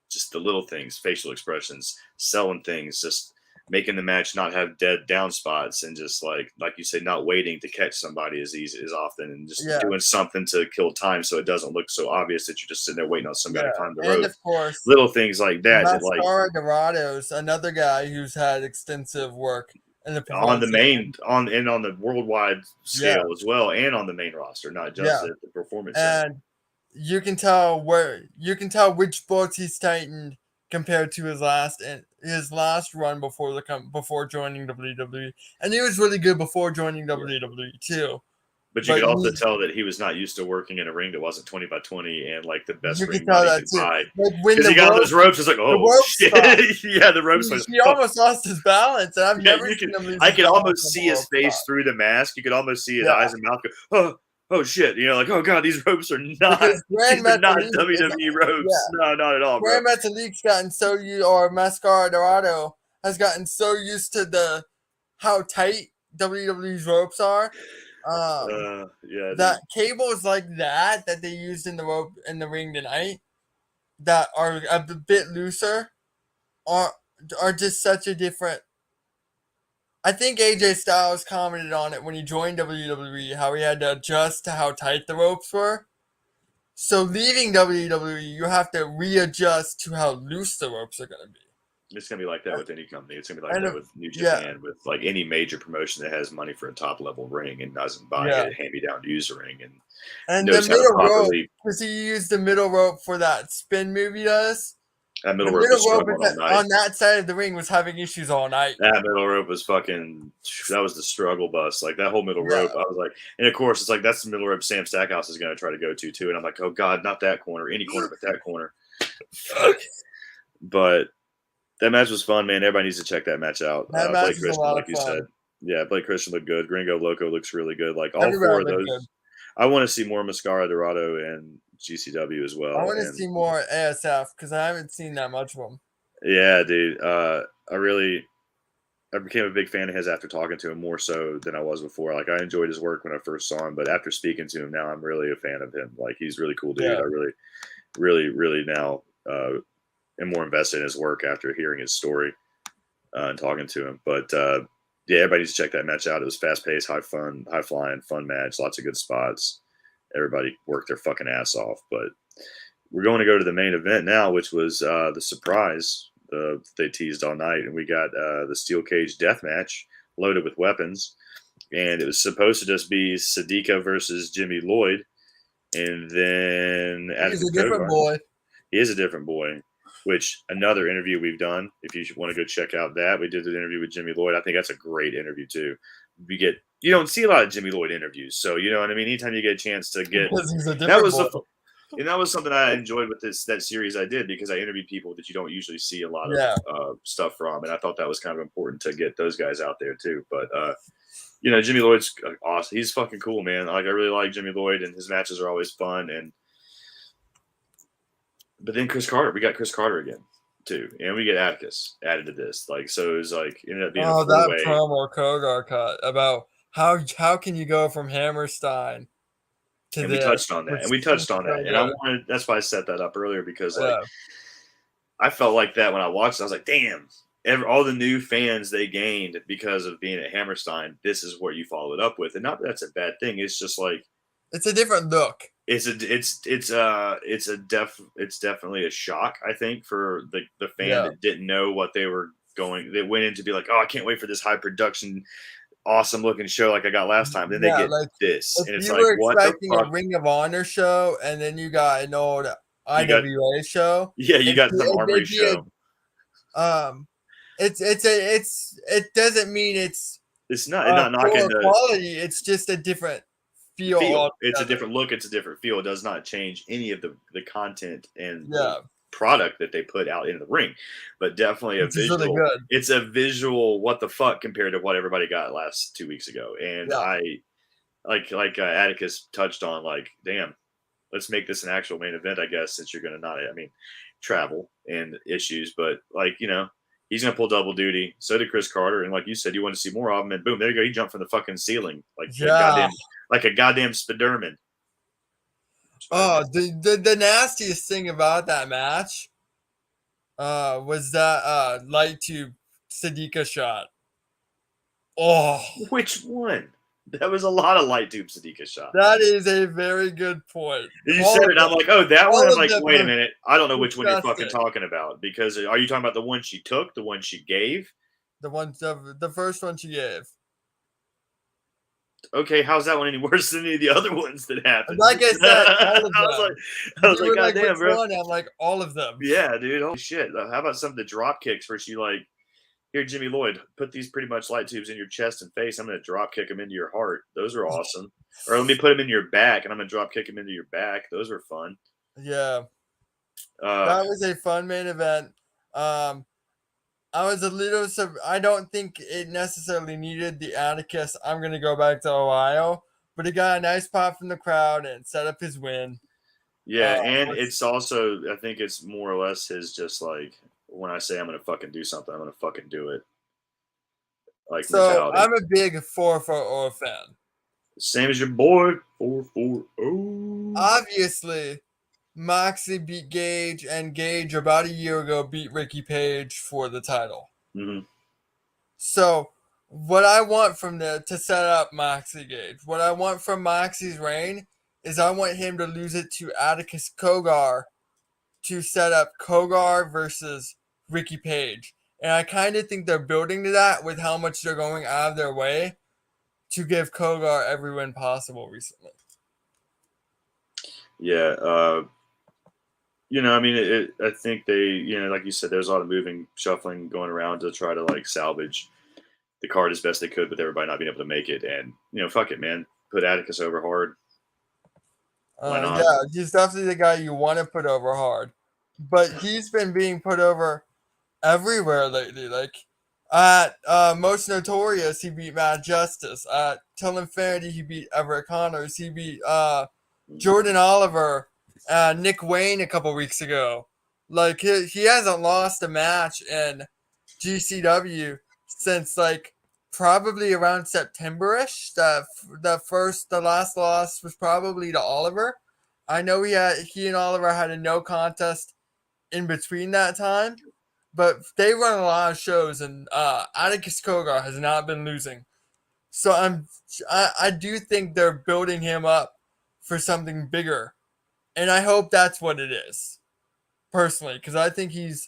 just the little things, facial expressions, selling things, just making the match not have dead down spots, and just like you say, not waiting to catch somebody as easy as often, and just doing something to kill time so it doesn't look so obvious that you're just sitting there waiting on somebody to climb the rope. And of course, little things like that. Mascara Dorado's another guy who's had extensive work in the on the worldwide scale as well, and on the main roster, not just at the performance center. And you can tell which books he's tightened compared to his last run before joining WWE, and he was really good before joining WWE too. But you could also tell that he was not used to working in a ring that wasn't 20 by 20 and like the best ring money could buy. Because he got on those ropes, it's like, oh shit, the ropes. He almost lost his balance, and I've never seen him lose. I could almost see his face through the mask. You could almost see his eyes and mouth go, oh shit, like, oh god, these ropes are not WWE ropes. No, not at all, bro. Grand Metalik's gotten so used, or Mascara Dorado has gotten so used to how tight WWE's ropes are. That cables like that they used in the ring tonight that are a bit looser are just such a different. I think AJ Styles commented on it when he joined WWE, how he had to adjust to how tight the ropes were. So leaving WWE, you have to readjust to how loose the ropes are going to be. It's going to be like that with any company. It's going to be like that with New Japan, with like any major promotion that has money for a top-level ring and doesn't buy a hand-me-down user ring. And the middle rope, because he used the middle rope for that spin move he does. That middle rope was struggling all night. On that side of the ring was having issues all night. That middle rope was that was the struggle bus. Like that whole middle rope, I was like, and of course it's like that's the middle rope Sam Stackhouse is going to try to go to too. And I'm like, oh god, not that corner, any corner but that corner. Fuck. But that match was fun, man. Everybody needs to check that match out. Blake Christian, like you said. Yeah, Blake Christian looked good. Gringo Loco looks really good. Like all four of those. Good. I want to see more Mascara Dorado and GCW as well. I want to see more ASF because I haven't seen that much of them. Yeah, dude. I became a big fan of his after talking to him more so than I was before. Like I enjoyed his work when I first saw him, but after speaking to him now, I'm really a fan of him. Like he's really cool, dude. Yeah. I really, really, really now am more invested in his work after hearing his story and talking to him. But everybody needs to check that match out. It was fast paced, high flying, fun match, lots of good spots. Everybody worked their fucking ass off. But we're going to go to the main event now, which was the surprise they teased all night. And we got the steel cage death match loaded with weapons. And it was supposed to just be Sadika versus Jimmy Lloyd. And then he's a different boy. He is a different boy, which another interview we've done. If you want to go check out that, we did an interview with Jimmy Lloyd. I think that's a great interview too. You don't see a lot of Jimmy Lloyd interviews, so you know what I mean. Anytime you get a chance to get that was something I enjoyed with that series I did because I interviewed people that you don't usually see a lot of stuff from, and I thought that was kind of important to get those guys out there too. But Jimmy Lloyd's awesome. He's fucking cool, man. Like I really like Jimmy Lloyd, and his matches are always fun. But then Chris Carter, we got Chris Carter again too, and we get Atticus added to this. Like so, it was like ended up being a that promo Kogar cut about how can you go from Hammerstein to we touched on that, and I wanted. That's why I set that up earlier because I felt like that when I watched it. I was like, damn. All the new fans they gained because of being at Hammerstein, this is what you follow it up with, and not that that's a bad thing. It's just like it's a different look. It's definitely a shock, I think, for the fan that didn't know what they were going. They went in to be like, oh, I can't wait for this high production, awesome looking show like I got last time. Then they get this, and it's like, what the fuck? A Ring of Honor show, and then you got an old IWA show. Yeah, you got some Armory show. It doesn't mean it's not knocking the quality. It's just a different feel. It's a different look. It's a different feel. It does not change any of the content and yeah. the product that they put out into the ring, but definitely a visual. Really good. It's a visual. What the fuck compared to what everybody got last 2 weeks ago, and yeah. I like Atticus touched on. Like, damn, let's make this an actual main event. I guess since you're gonna not. I mean, travel and issues, but like he's gonna pull double duty. So did Chris Carter, and like you said, you want to see more of him, and boom, there you go. He jumped from the fucking ceiling like a goddamn Spiderman. Oh, the nastiest thing about that match was that light tube Sadika shot. Oh, which one? That was a lot of light tube Sadika shots. That is a very good point. You said it. I'm like, oh, that one. I'm like, wait a minute. I don't know which one you're fucking talking about. Because are you talking about the one she took, the one she gave? The first one she gave. Okay, how's that one any worse than any of the other ones that happened? Like I said, all of them. I was like, God damn, bro. I'm like, all of them. Yeah, dude. Holy shit. How about some of the drop kicks where she like, here, Jimmy Lloyd, put these pretty much light tubes in your chest and face. I'm going to drop kick them into your heart. Those are awesome. Or let me put them in your back, and I'm going to drop kick them into your back. Those were fun. Yeah. That was a fun main event. I was a little I don't think it necessarily needed the Atticus. I'm going to go back to Ohio, but it got a nice pop from the crowd and set up his win. Yeah, and it's also, I think it's more or less his just like, when I say I'm going to fucking do something, I'm going to fucking do it. Like, so mentality. I'm a big 440 fan. Same as your boy, 440. Obviously, Moxley beat Gage, and Gage about a year ago beat Ricky Page for the title. Mm-hmm. So what I want from to set up Moxley Gage, what I want from Moxley's reign is I want him to lose it to Atticus Kogar to set up Kogar versus Ricky Page. And I kind of think they're building to that with how much they're going out of their way to give Kogar every win possible recently. Yeah, I mean, I think they, like you said, there's a lot of moving, shuffling going around to try to like salvage the card as best they could with everybody not being able to make it. And, fuck it, man. Put Atticus over hard. Why not? Yeah, he's definitely the guy you want to put over hard. But he's been being put over everywhere lately. Like at Most Notorious, he beat Matt Justice. At Till Infinity, he beat Everett Connors. He beat Jordan Oliver. Nick Wayne a couple weeks ago. Like he hasn't lost a match in GCW since like probably around September-ish. The last loss was probably to Oliver. I know he and Oliver had a no contest in between that time, but they run a lot of shows, and Atticus Kogar has not been losing. So I do think they're building him up for something bigger. And I hope that's what it is, personally, because I think he's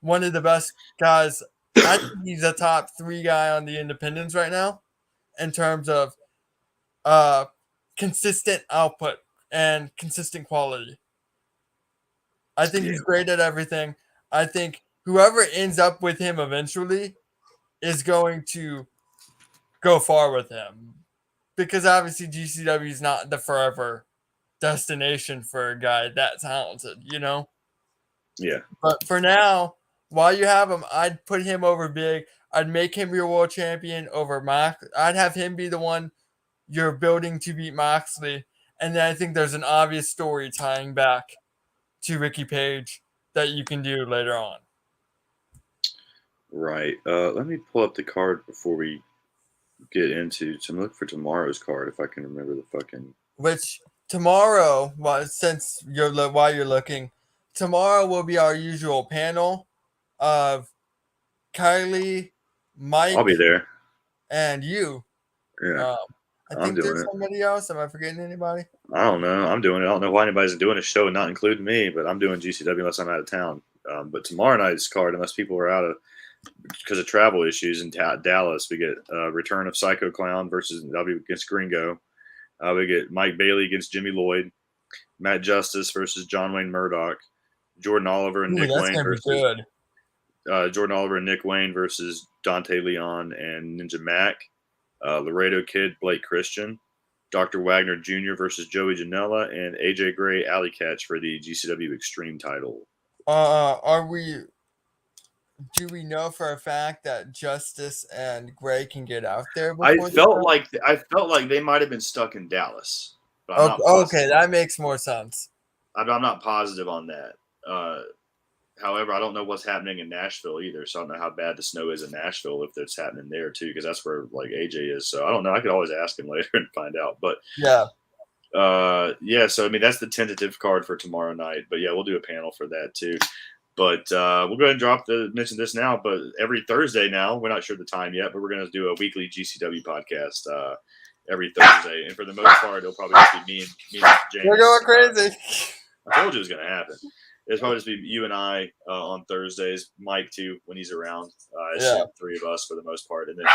one of the best guys. I think he's a top 3 guy on the independents right now in terms of consistent output and consistent quality. I think he's great at everything. I think whoever ends up with him eventually is going to go far with him, because obviously GCW is not the forever destination for a guy that talented, Yeah. But for now, while you have him, I'd put him over Big. I'd make him your world champion over Mox. I'd have him be the one you're building to beat Moxley. And then I think there's an obvious story tying back to Ricky Page that you can do later on. Right. Let me pull up the card before we get into to look for tomorrow's card, if I can remember the fucking. Which tomorrow, while you're looking, tomorrow will be our usual panel of Kylie, Mike. I'll be there. And you. Yeah. I think there's somebody else. Am I forgetting anybody? I don't know. I'm doing it. I don't know why anybody's doing a show and not including me, but I'm doing GCW unless I'm out of town. But tomorrow night's card, unless people are out of because of travel issues in Dallas, we get return of Psycho Clown versus W against Gringo. We get Mike Bailey against Jimmy Lloyd. Matt Justice versus John Wayne Murdoch. Jordan Oliver and Nick that's Wayne gonna be versus good. Jordan Oliver and Nick Wayne versus Dante Leon and Ninja Mac. Laredo Kid, Blake Christian. Dr. Wagner Jr. versus Joey Janela, and AJ Gray Alley Catch for the GCW Extreme title. Do we know for a fact that Justice and Gray can get out there? I felt like they might have been stuck in Dallas. But I'm not okay, that makes more sense. I'm not positive on that. However, I don't know what's happening in Nashville either, so I don't know how bad the snow is in Nashville if it's happening there too, because that's where like AJ is. So I don't know. I could always ask him later and find out. But yeah. So I mean that's the tentative card for tomorrow night. But yeah, we'll do a panel for that too. But we'll go ahead and mention this now. But every Thursday now, we're not sure the time yet, but we're going to do a weekly GCW podcast every Thursday. And for the most part, it'll probably just be me and James. We're going crazy. I told you it was going to happen. It'll probably just be you and I on Thursdays, Mike too when he's around. Three of us for the most part, and then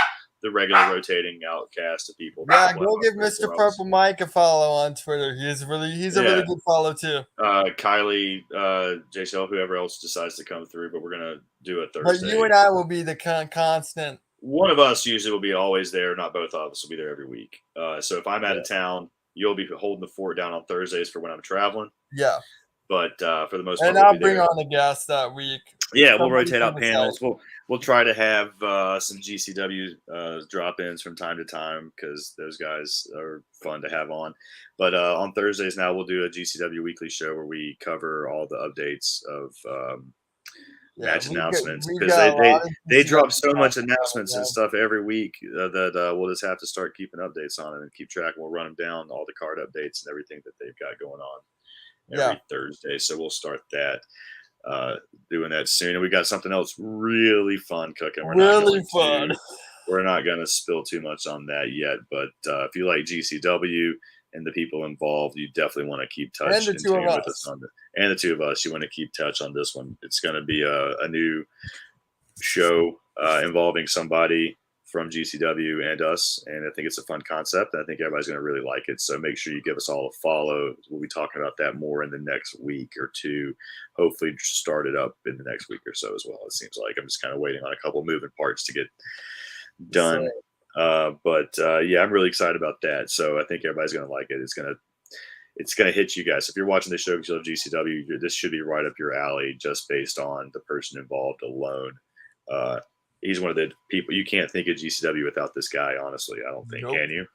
the regular rotating out cast of people. Yeah, go give Mr. Purple Mike a follow on Twitter. He's a really good follow too. Kylie, JCL, whoever else decides to come through, but we're gonna do a Thursday. But you and I will be the constant. One of us usually will be always there. Not both of us will be there every week. So if I'm out of town, you'll be holding the fort down on Thursdays for when I'm traveling. Yeah. But for the most part, and I'll bring on a guest that week. Yeah, we'll rotate out panels. We'll try to have some GCW drop-ins from time to time because those guys are fun to have on. But on Thursdays now, we'll do a GCW weekly show where we cover all the updates of match announcements because they drop so much announcements and stuff every week that we'll just have to start keeping updates on it and keep track. We'll run them down, all the card updates and everything that they've got going on every Thursday. So we'll start that. Doing that soon, and we got something else really fun cooking. We're not going to spill too much on that yet, but if you like GCW and the people involved, you definitely want to keep touch and the two of us. With us on and the two of us. You want to keep touch on this one. It's going to be a new show involving somebody from GCW and us, and I think it's a fun concept, and I think everybody's going to really like it. So make sure you give us all a follow. We'll be talking about that more in the next week or two. Hopefully start it up in the next week or so as well. It seems like I'm just kind of waiting on a couple moving parts to get done. But I'm really excited about that. So I think everybody's going to like it. It's going to hit you guys. If you're watching the show because you love GCW, this should be right up your alley just based on the person involved alone. He's one of the people you can't think of GCW without this guy. Honestly, I don't think. Nope. Can you?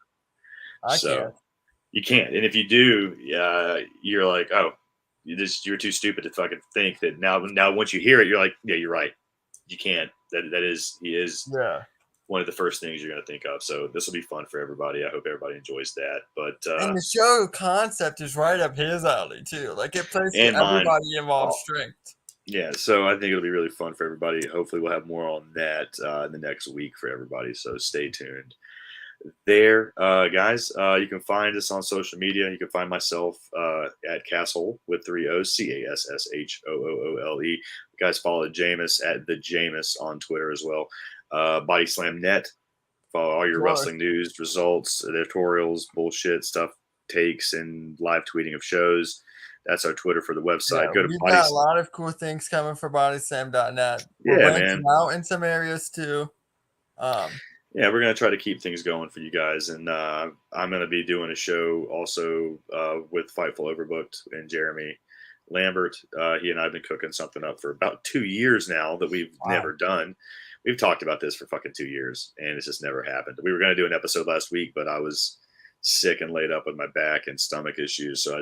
I can't. You can't. And if you do, you're like, oh, you're too stupid to fucking think that now once you hear it, you're like, yeah, you're right. You can't. He is one of the first things you're going to think of. So this will be fun for everybody. I hope everybody enjoys that. But and the show concept is right up his alley too. Like it plays to everybody involved strength. Yeah, so I think it'll be really fun for everybody. Hopefully we'll have more on that in the next week for everybody, so stay tuned there. Guys, you can find us on social media. You can find myself at Casshole with 3 O's, CASSHOOOLE. You guys follow Jameus at the Jameus on Twitter as well. BODYSLAM Net. Follow all your wrestling news, results, editorials, bullshit stuff, takes, and live tweeting of shows. That's our Twitter for the website. Go to we've got a lot of cool things coming for BODYSLAM.net. We're branching out in some areas too. We're going to try to keep things going for you guys. And I'm going to be doing a show also with Fightful Overbooked and Jeremy Lambert. He and I have been cooking something up for about 2 years now that we've never done. We've talked about this for fucking 2 years, and it's just never happened. We were going to do an episode last week, but I was sick and laid up with my back and stomach issues. So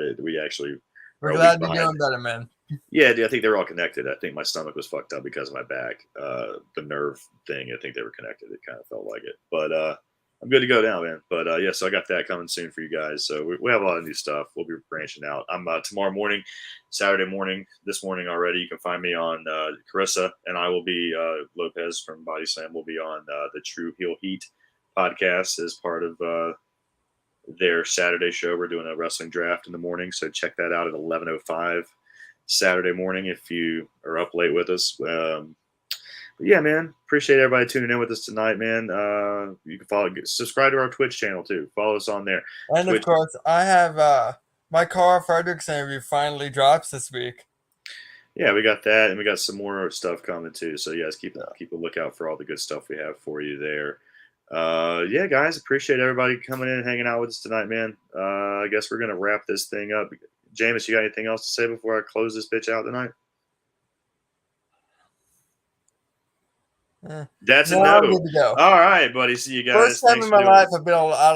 we're glad you're doing better, man. Yeah, I think they're all connected. I think my stomach was fucked up because of my back. The nerve thing, I think they were connected. It kind of felt like it. But I'm good to go now, man. But so I got that coming soon for you guys. So we have a lot of new stuff. We'll be branching out. I'm tomorrow morning, Saturday morning, this morning already. You can find me on Carissa, and I will be Lopez from BODYSLAM will be on the True Heel Heat podcast as part of their Saturday show. We're doing a wrestling draft in the morning, so check that out at 11:05 Saturday morning if you are up late with us. But yeah, man, appreciate everybody tuning in with us tonight, man. You can subscribe to our Twitch channel too. Follow us on there. And Twitch. Of course, I have my Carl Fredericks interview finally drops this week. Yeah, we got that, and we got some more stuff coming too. So yes, keep a lookout for all the good stuff we have for you there. Yeah, guys, appreciate everybody coming in and hanging out with us tonight, man. I guess we're gonna wrap this thing up. Jameis, you got anything else to say before I close this bitch out tonight? That's a no. Good to go. All right, buddy. See you guys. First time Thanks in for my doing life this. I've been able to